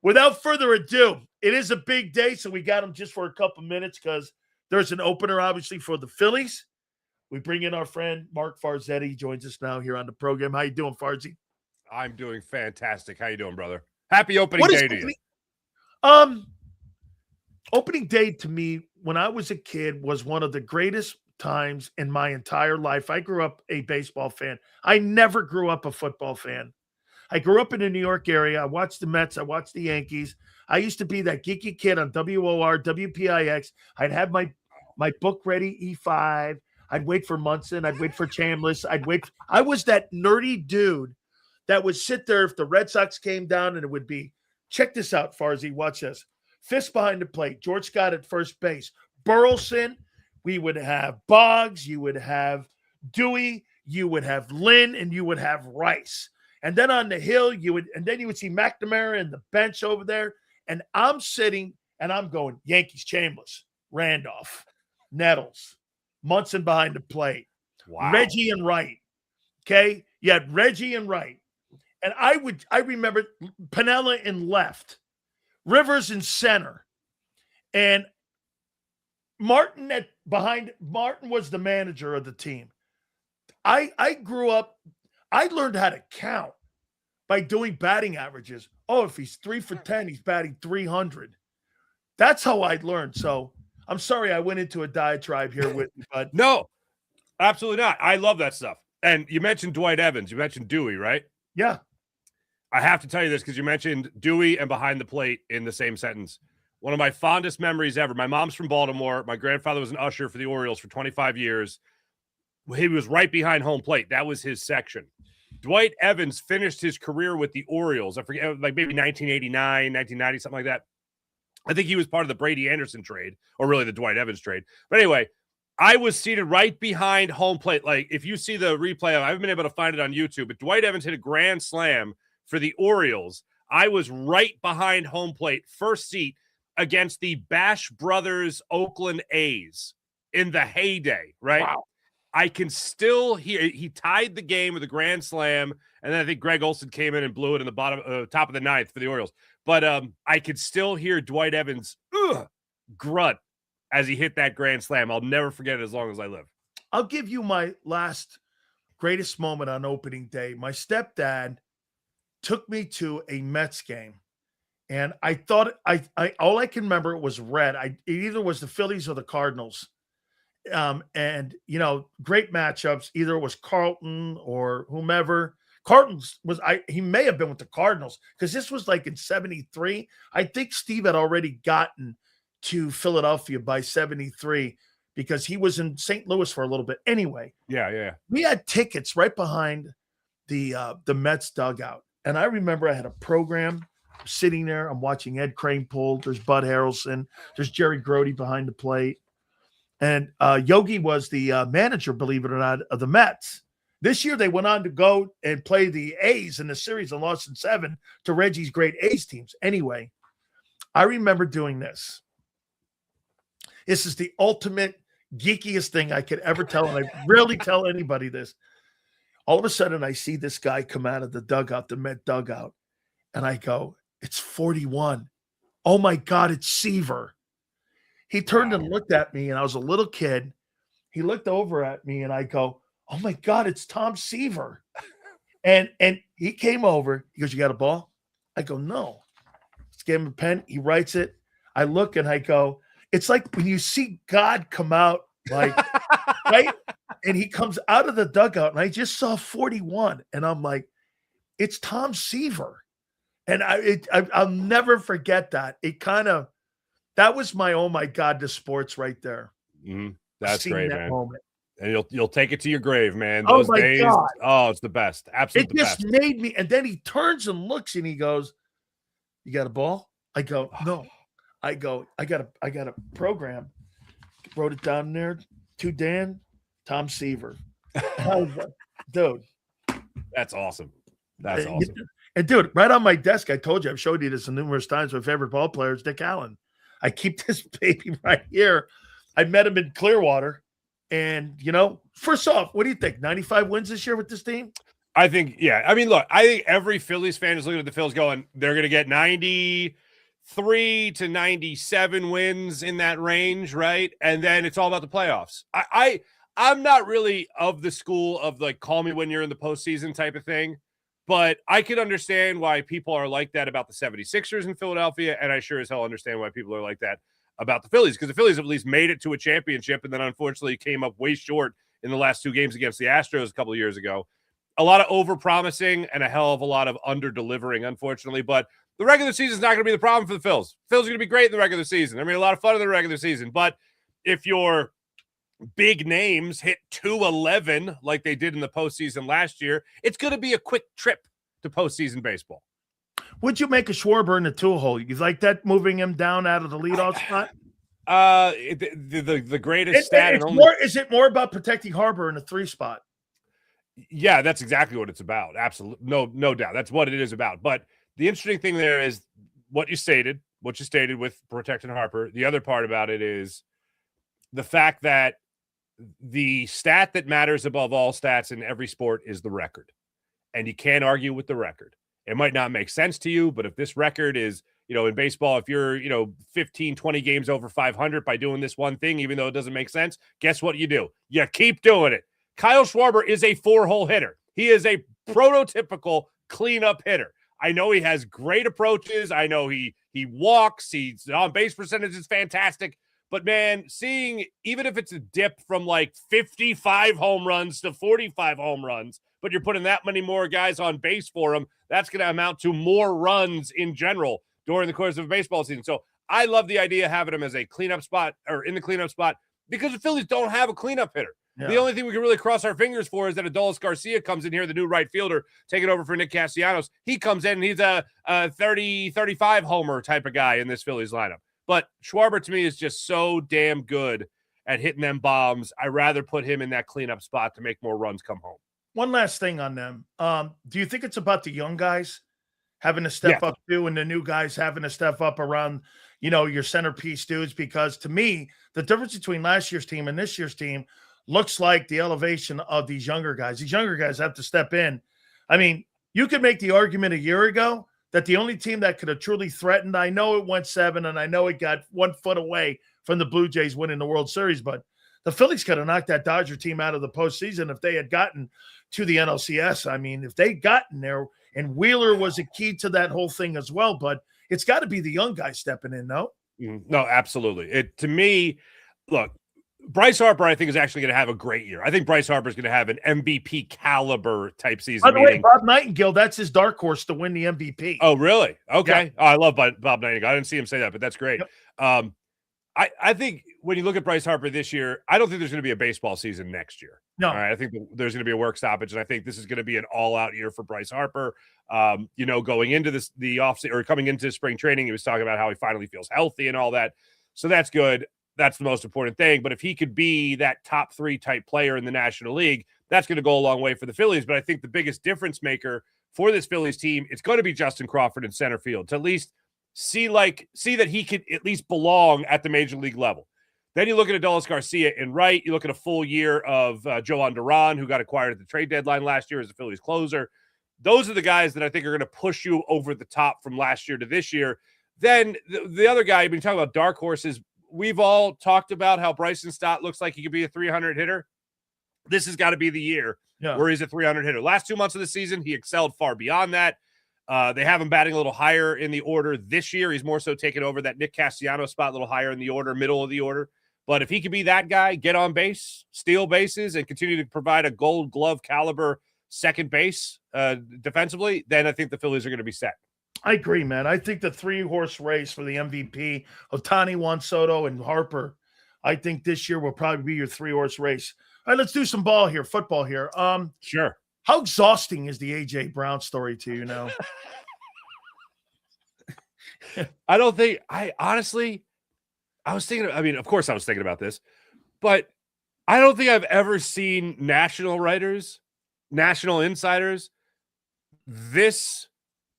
Without further ado, it is a big day, so we got him just for a couple minutes because there's an opener, obviously, for the Phillies. We bring in our friend Marc Farzetta. He joins us now here on the program. How you doing, Farzy? I'm doing fantastic. How you doing, brother? Happy opening day to you. Opening day to me when I was a kid was one of the greatest times in my entire life. I grew up a baseball fan. I never grew up a football fan. I grew up in the New York area. I watched the Mets. I watched the Yankees. I used to be that geeky kid on WOR, WPIX. I'd have my book ready, E5. I'd wait for Munson. I'd wait for Chambliss. I was that nerdy dude that would sit there if the Red Sox came down and it would be, check this out, Farzy, watch this. Fist behind the plate, George Scott at first base. Burleson, we would have Boggs, you would have Dewey, you would have Lynn, and you would have Rice. And then on the hill, you would see McNamara and the bench over there. And I'm sitting and I'm going, Yankees, Chambliss, Randolph, Nettles, Munson behind the plate, wow. Reggie and Wright. Okay. You had Reggie and Wright. And I remember Piniella in left, Rivers in center, and Martin Martin was the manager of the team. I grew up, I learned how to count by doing batting averages. Oh, if he's 3 for 10, he's batting 300. That's how I learned. So I'm sorry I went into a diatribe here with you, but no, absolutely not. I love that stuff. And you mentioned Dwight Evans. You mentioned Dewey, right? Yeah. I have to tell you this because you mentioned Dewey and behind the plate in the same sentence. One of my fondest memories ever. My mom's from Baltimore. My grandfather was an usher for the Orioles for 25 years. He was right behind home plate. That was his section. Dwight Evans finished his career with the Orioles. I forget, like maybe 1989, 1990, something like that. I think he was part of the Brady Anderson trade, or really the Dwight Evans trade. But anyway, I was seated right behind home plate. Like, if you see the replay, I haven't been able to find it on YouTube, but Dwight Evans hit a grand slam for the Orioles. I was right behind home plate, first seat, against the Bash Brothers Oakland A's in the heyday, right? Wow. I can still hear, he tied the game with a grand slam, and then I think Greg Olson came in and blew it in the top of the ninth for the Orioles. But I could still hear Dwight Evans grunt as he hit that grand slam. I'll never forget it as long as I live. I'll give you my last greatest moment on opening day. My stepdad took me to a Mets game, and I thought I all I can remember was red. It either was the Phillies or the Cardinals. And great matchups. Either it was Carlton or whomever. Carlton's he may have been with the Cardinals because this was like in 73. I think Steve had already gotten to Philadelphia by 73 because he was in St. Louis for a little bit. Anyway, yeah. We had tickets right behind the Mets dugout. And I remember I had a program sitting there. I'm watching Ed Kranepool. There's Bud Harrelson. There's Jerry Grody behind the plate. And Yogi was the manager, believe it or not, of the Mets. This year, they went on to go and play the A's in the series and lost in 7 to Reggie's great A's teams. Anyway, I remember doing this. This is the ultimate geekiest thing I could ever tell, and I rarely tell anybody this. All of a sudden, I see this guy come out of the dugout, the Met dugout, and I go, it's 41. Oh, my God, it's Seaver. He turned and looked at me, and I was a little kid. He looked over at me, and I go, oh, my God, it's Tom Seaver. And he came over. He goes, you got a ball? I go, no. Just gave him a pen. He writes it. I look, and I go, it's like when you see God come out, like, right? And he comes out of the dugout, and I just saw 41. And I'm like, it's Tom Seaver. And I'll never forget that. That was my, oh my God, the sports right there. Mm-hmm. That's great, man. Moment. And you'll take it to your grave, man. Those oh my days, God. Oh, it's the best. Absolutely. It just made me, and then he turns and looks and he goes, you got a ball? I go, no. I go, I got a program. Wrote it down there to Dan, Tom Seaver. Dude. That's awesome. That's awesome. And dude, right on my desk, I told you, I've showed you this numerous times. My favorite ball player is Dick Allen. I keep this baby right here. I met him in Clearwater. And, first off, what do you think? 95 wins this year with this team? I think, yeah. I mean, look, I think every Phillies fan is looking at the Phillies going, they're going to get 93 to 97 wins in that range, right? And then it's all about the playoffs. I'm not really of the school of like, call me when you're in the postseason type of thing, but I can understand why people are like that about the 76ers in Philadelphia, and I sure as hell understand why people are like that about the Phillies, because the Phillies have at least made it to a championship and then unfortunately came up way short in the last 2 games against the Astros a couple of years ago. A lot of over-promising and a hell of a lot of under-delivering, unfortunately. But the regular season is not going to be the problem for the Phils. Phils are going to be great in the regular season. I mean, a lot of fun in the regular season. But if your big names hit 211 like they did in the postseason last year, it's going to be a quick trip to postseason baseball. Would you make a Schwarber in the 2-hole? You like that, moving him down out of the leadoff spot? The greatest stat. Is it more about protecting Harbor in the 3 spot? Yeah, that's exactly what it's about. Absolutely. No doubt. That's what it is about. But the interesting thing there is what you stated with protecting Harper. The other part about it is the fact that the stat that matters above all stats in every sport is the record. And you can't argue with the record. It might not make sense to you, but if this record is, in baseball, if you're, 15, 20 games over 500 by doing this one thing, even though it doesn't make sense, guess what you do? You keep doing it. Kyle Schwarber is a 4-hole hitter. He is a prototypical cleanup hitter. I know he has great approaches. I know he walks. He's on base percentage is fantastic. But man, seeing even if it's a dip from like 55 home runs to 45 home runs, but you're putting that many more guys on base for him, that's going to amount to more runs in general during the course of a baseball season. So I love the idea of having him as a cleanup spot or in the cleanup spot because the Phillies don't have a cleanup hitter. Yeah. The only thing we can really cross our fingers for is that Adolis Garcia comes in here, the new right fielder, taking over for Nick Castellanos. He comes in and he's a 30, 35 homer type of guy in this Phillies lineup. But Schwarber, to me, is just so damn good at hitting them bombs. I'd rather put him in that cleanup spot to make more runs come home. One last thing on them. Do you think it's about the young guys having to step up too, and the new guys having to step up around, your centerpiece dudes? Because to me, the difference between last year's team and this year's team looks like the elevation of these younger guys. These younger guys have to step in. I mean, you could make the argument a year ago that the only team that could have truly threatened, I know it went 7, and I know it got 1 foot away from the Blue Jays winning the World Series, but the Phillies could have knocked that Dodger team out of the postseason if they had gotten to the NLCS. I mean, if they'd gotten there, and Wheeler was a key to that whole thing as well, but it's got to be the young guys stepping in, no? No, absolutely. To me, look, Bryce Harper, I think, is actually going to have a great year. I think Bryce Harper is going to have an MVP caliber type season. By the way, Bob Nightingale, that's his dark horse to win the MVP. Oh, really? Okay. Yeah. Oh, I love Bob Nightingale. I didn't see him say that, but that's great. Yep. I think when you look at Bryce Harper this year, I don't think there's going to be a baseball season next year. No. All right. I think there's going to be a work stoppage, and I think this is going to be an all-out year for Bryce Harper. Going into the offseason or coming into spring training, he was talking about how he finally feels healthy and all that. So that's good. That's the most important thing. But if he could be that top 3 type player in the National League, that's going to go a long way for the Phillies. But I think the biggest difference maker for this Phillies team, it's going to be Justin Crawford in center field to at least see that he could at least belong at the major league level. Then you look at Adolis Garcia in right. You look at a full year of Joan Duran, who got acquired at the trade deadline last year as a Phillies closer. Those are the guys that I think are going to push you over the top from last year to this year. Then the other guy, you've been talking about dark horses. We've all talked about how Bryson Stott looks like he could be a 300 hitter. This has got to be the year where he's a 300 hitter. Last 2 months of the season, he excelled far beyond that. They have him batting a little higher in the order this year. He's more so taking over that Nick Castellanos spot a little higher in the order, middle of the order. But if he could be that guy, get on base, steal bases, and continue to provide a Gold Glove caliber second base defensively, then I think the Phillies are going to be set. I agree, man. I think the 3-horse race for the MVP of Ohtani, Juan Soto, and Harper, I think this year will probably be your 3-horse race. All right, let's do some football here. Sure. How exhausting is the A.J. Brown story to you now? I was thinking, of course I was thinking about this, but I don't think I've ever seen national writers, national insiders this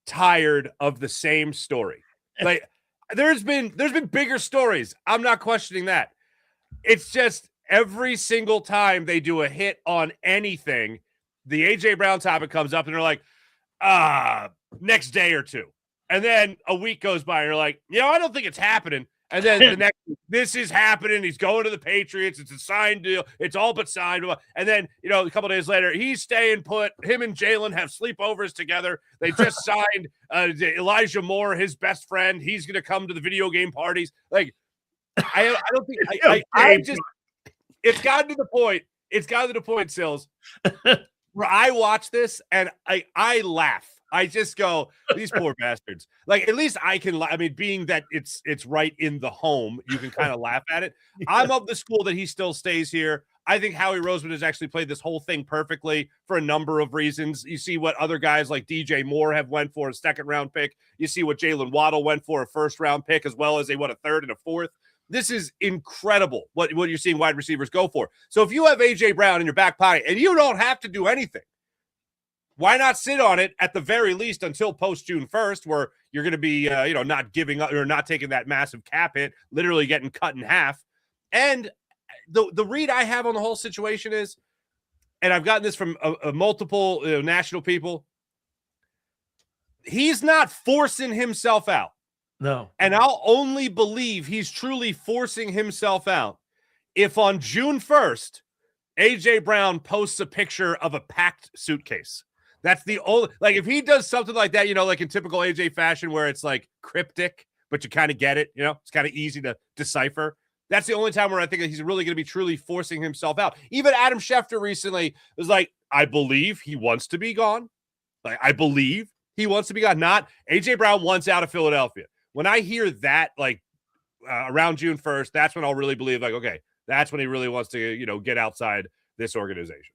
tired of the same story. Like there's been bigger stories. I'm not questioning that. It's just every single time they do a hit on anything, the AJ Brown topic comes up and they're like, next day or two. And then a week goes by and you're like, I don't think it's happening. And then the next, this is happening. He's going to the Patriots. It's a signed deal. It's all but signed. And then, a couple of days later, he's staying put. Him and Jalen have sleepovers together. They just signed Elijah Moore, his best friend. He's going to come to the video game parties. Like, I don't think I just, it's gotten to the point. It's gotten to the point, Sills, where I watch this and I laugh. I just go, these poor bastards. Like, at least I can, being that it's right in the home, you can kind of laugh at it. I'm of the school that he still stays here. I think Howie Roseman has actually played this whole thing perfectly for a number of reasons. You see what other guys like DJ Moore have went for, a second-round pick. You see what Jalen Waddle went for, a first-round pick, as well as they won a third and a fourth. This is incredible what you're seeing wide receivers go for. So if you have A.J. Brown in your back pocket and you don't have to do anything, why not sit on it at the very least until post June 1st, where you're going to be, not giving up or not taking that massive cap hit, literally getting cut in half. And the read I have on the whole situation is, and I've gotten this from multiple national people, he's not forcing himself out. No. And I'll only believe he's truly forcing himself out if on June 1st, A.J. Brown posts a picture of a packed suitcase. That's the only, like, if he does something like that, like in typical AJ fashion where it's like cryptic, but you kind of get it, it's kind of easy to decipher. That's the only time where I think that he's really going to be truly forcing himself out. Even Adam Schefter recently was like, I believe he wants to be gone. Like, I believe he wants to be gone. Not AJ Brown wants out of Philadelphia. When I hear that, like around June 1st, that's when I'll really believe, like, okay, that's when he really wants to, get outside this organization.